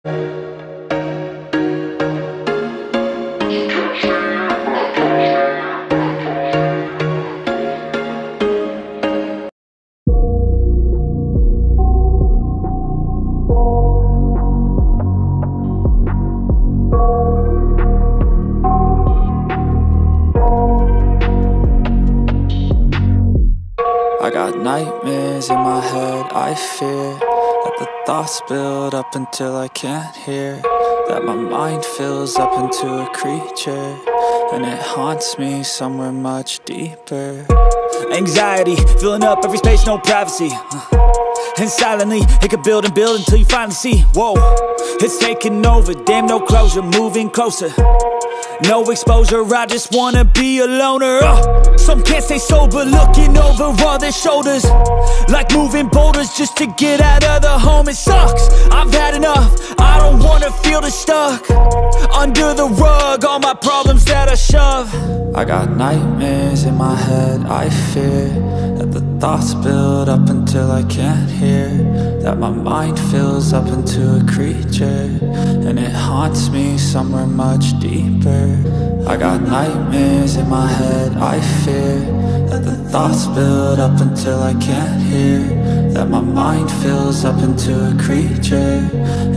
I got nightmares in my head, I fear that the thoughts build up until I can't hear, that my mind fills up into a creature, and it haunts me somewhere much deeper. Anxiety, filling up every space, no privacy, and silently, it could build and build until you finally see, whoa, it's taking over, damn no closure, moving closer. No exposure, I just wanna be a loner. Some can't stay sober, looking over all their shoulders, like moving boulders just to get out of the home. It sucks, I've had enough, I don't wanna feel the stuck under the rug, all my problems that I shove. I got nightmares in my head, I fear that the thoughts build up until I can't hear, that my mind fills up into a creature, and it haunts me somewhere much deeper. I got nightmares in my head, I fear that the thoughts build up until I can't hear, that my mind fills up into a creature,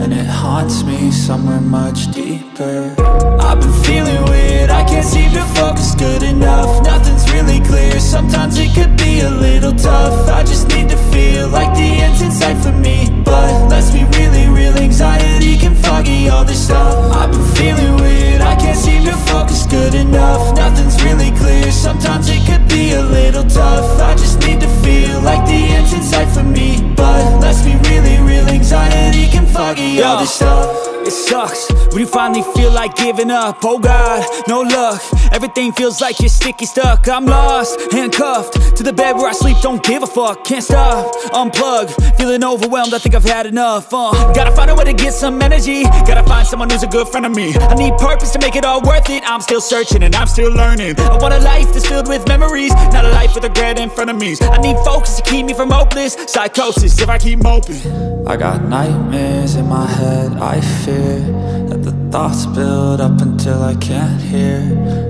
and it haunts me somewhere much deeper. I've been feeling weird, I can't seem to focus good enough, nothing's really clear, sometimes it could be a little tough. I just need to feel like the end's in sight for me, but let's be really real, anxiety can foggy all this stuff. I've been feeling weird, I can't seem to focus good enough, nothing's really clear, sometimes it could be a little tough. I just need to feel like the end's in sight for me, but let's be really real, anxiety can foggy all this stuff. It sucks when you finally feel like giving up. Oh God, no luck, everything feels like you're sticky stuck. I'm lost, handcuffed to the bed where I sleep, don't give a fuck. Can't stop, unplug, feeling overwhelmed, I think I've had enough. Gotta find a way to get some energy, gotta find someone who's a good friend of me. I need purpose to make it all worth it, I'm still searching and I'm still learning. I want a life that's filled with memories, not a life with regret in front of me. I need focus to keep me from hopeless psychosis if I keep moping. I got nightmares in my head, I fear that the thoughts build up until I can't hear,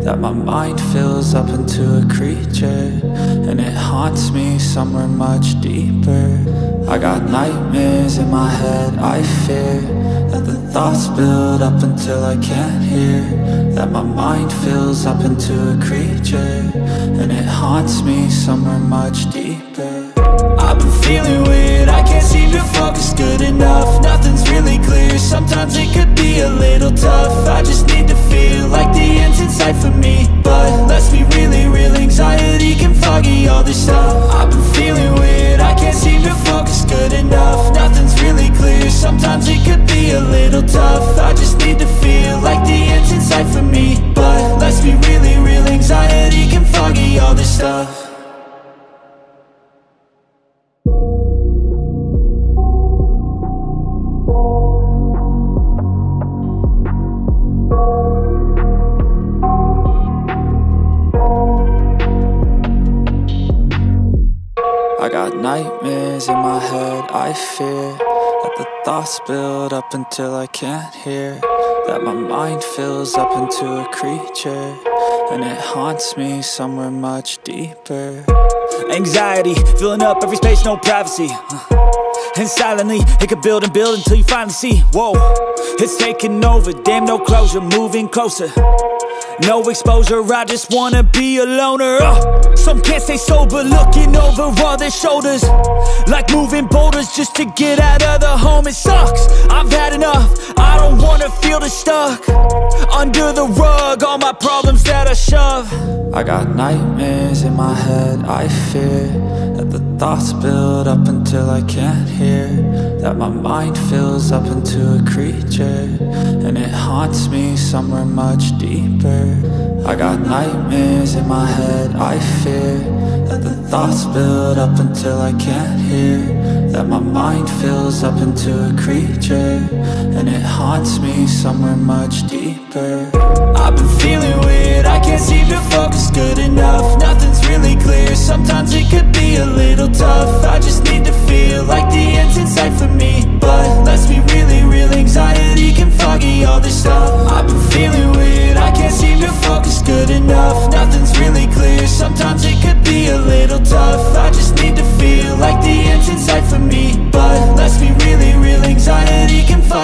that my mind fills up into a creature, and it haunts me somewhere much deeper. I got nightmares in my head, I fear that the thoughts build up until I can't hear, that my mind fills up into a creature, and it haunts me somewhere much deeper. I've been feeling weird, I can't seem to focus good enough, nothing's really clear, sometimes it could be a little tough. I just need to feel like the end's in sight for me, but let's be really real, anxiety can foggy all this stuff. I've been feeling weird, I can't seem to focus good enough, nothing's really clear, sometimes it could be a little tough. I just need to feel like the end's in sight for me, but let's be really real, anxiety can foggy all this stuff. I got nightmares in my head, I fear that the thoughts build up until I can't hear, that my mind fills up into a creature, and it haunts me somewhere much deeper. Anxiety, filling up every space, no privacy, and silently, it could build and build until you finally see, whoa, it's taking over, damn no closure, moving closer. No exposure, I just wanna be a loner. Some can't stay sober, looking over all their shoulders, like moving boulders just to get out of the home. It sucks, I've had enough, I don't wanna feel the stuck under the rug, all my problems that I shove. I got nightmares in my head, I fear that the thoughts build up until I can't hear, that my mind fills up into a creature, and it haunts me somewhere much deeper. I got nightmares in my head, I fear that the thoughts build up until I can't hear, that my mind fills up into a creature, and it haunts me somewhere much deeper. I've been feeling weird, I can't seem to focus good enough, nothing's really clear, sometimes it could be a little tough. I just need to feel like the end's in sight for me, but let's be really real, anxiety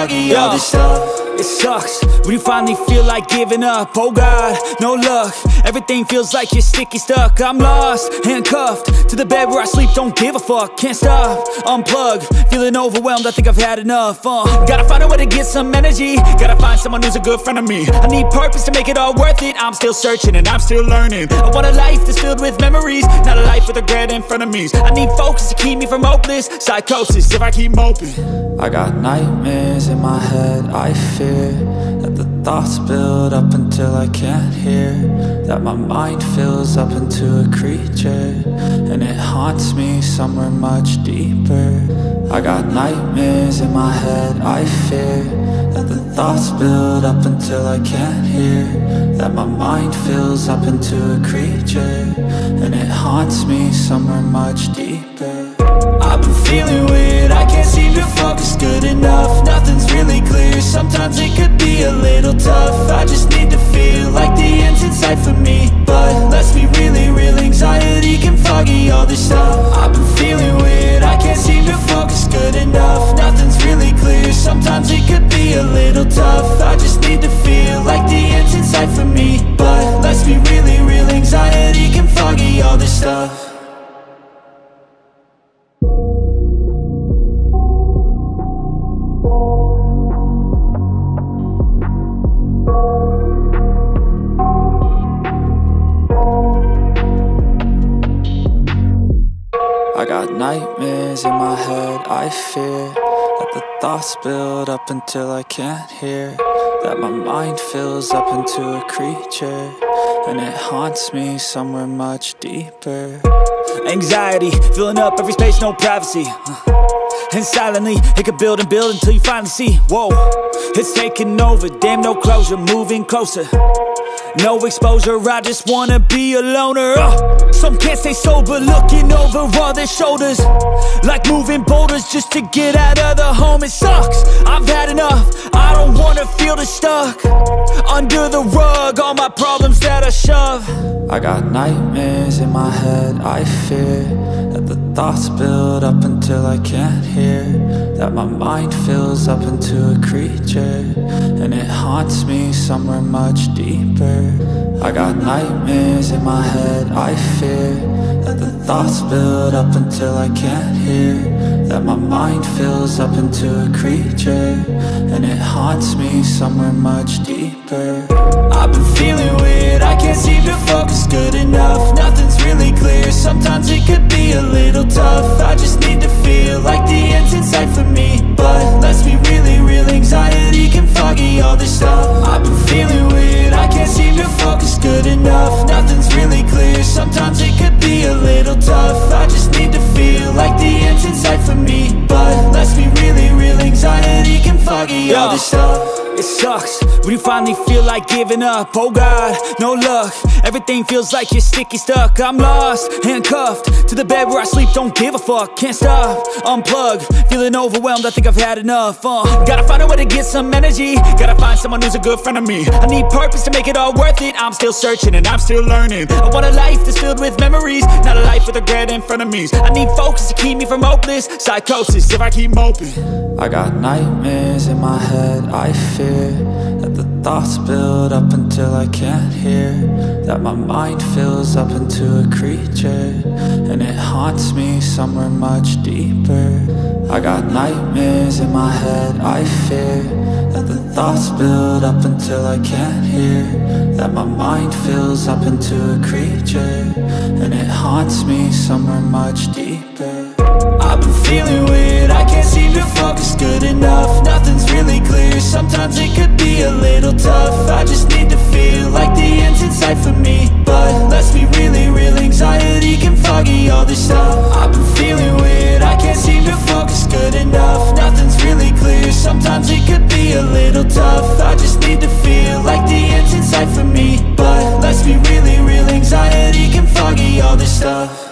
foggy, all this stuff. It sucks when you finally feel like giving up. Oh God, no luck. Everything feels like you're sticky stuck. I'm lost, handcuffed to the bed where I sleep. Don't give a fuck, can't stop. Unplug, feeling overwhelmed. I think I've had enough. Gotta find a way to get some energy. Gotta find someone who's a good friend of me. I need purpose to make it all worth it. I'm still searching and I'm still learning. I want a life that's filled with memories, not a life with regret and frenemies. I need focus to keep me from hopeless psychosis if I keep moping. I got nightmares in my head. I fear that the thoughts build up until I can't hear, that my mind fills up into a creature, and it haunts me somewhere much deeper. I got nightmares in my head. I fear that the thoughts build up until I can't hear, that my mind fills up into a creature, and it haunts me somewhere much deeper. I've been feeling weird, I can't seem to focus good enough. Nothing's really clear, sometimes it could be a little tough. I just need to feel like the end's in sight for me, but let's be really real, anxiety can foggy all this stuff. I've been feeling weird, I can't seem to focus good enough. Nothing's really clear, sometimes it could be a little tough. I just need to feel like the end's in sight for me, but let's be really real, anxiety can foggy all this stuff. I got nightmares in my head. I fear that the thoughts build up until I can't hear, that my mind fills up into a creature, and it haunts me somewhere much deeper. Anxiety filling up every space, no privacy. And silently, it could build and build until you finally see, whoa, it's taking over, damn, no closure, moving closer. No exposure, I just wanna be a loner. Some can't stay sober, looking over all their shoulders, like moving boulders just to get out of the home. It sucks, I've had enough, I don't wanna feel the stuck under the rug, all my problems that I shove. I got nightmares in my head. I fear that the thoughts build up until I can't hear, that my mind fills up into a creature, and it haunts me somewhere much deeper. I got nightmares in my head. I fear that the thoughts build up until I can't hear, that my mind fills up into a creature, and it haunts me somewhere much deeper. I've been feeling weird, I can't seem to focus good enough. Nothing's really clear, sometimes it could be a little tough. I just need to feel like the end's in sight for me, but let's be really real, anxiety can foggy all this stuff. I've been feeling weird, I can't seem to focus good enough. Nothing's really clear, sometimes it could be a little tough. I just need to feel like the end's in sight for me, but let's be really real, anxiety can foggy all this stuff. It sucks when you finally feel like giving up. Oh God, no luck. Everything feels like you're sticky stuck. I'm lost, handcuffed to the bed where I sleep. Don't give a fuck, can't stop. Unplug, feeling overwhelmed. I think I've had enough. Gotta find a way to get some energy. Gotta find someone who's a good friend of me. I need purpose to make it all worth it. I'm still searching and I'm still learning. I want a life that's filled with memories, not a life with regret and frenemies. I need focus to keep me from hopeless psychosis if I keep moping. I got nightmares in my head. I fear that the thoughts build up until I can't hear, that my mind fills up into a creature, and it haunts me somewhere much deeper. I got nightmares in my head. I fear that the thoughts build up until I can't hear, that my mind fills up into a creature, and it haunts me somewhere much deeper. I've been feeling weird, I can't seem to focus good enough. Nothing's really clear, sometimes it could be a little tough. I just need to feel like the end's in sight for me, but let's be really real, anxiety can foggy all this stuff. I've been feeling weird, I can't seem to focus good enough. Nothing's really clear, sometimes it could be a little tough. I just need to feel like the end's in sight for me, but let's be really real, anxiety can foggy all this stuff.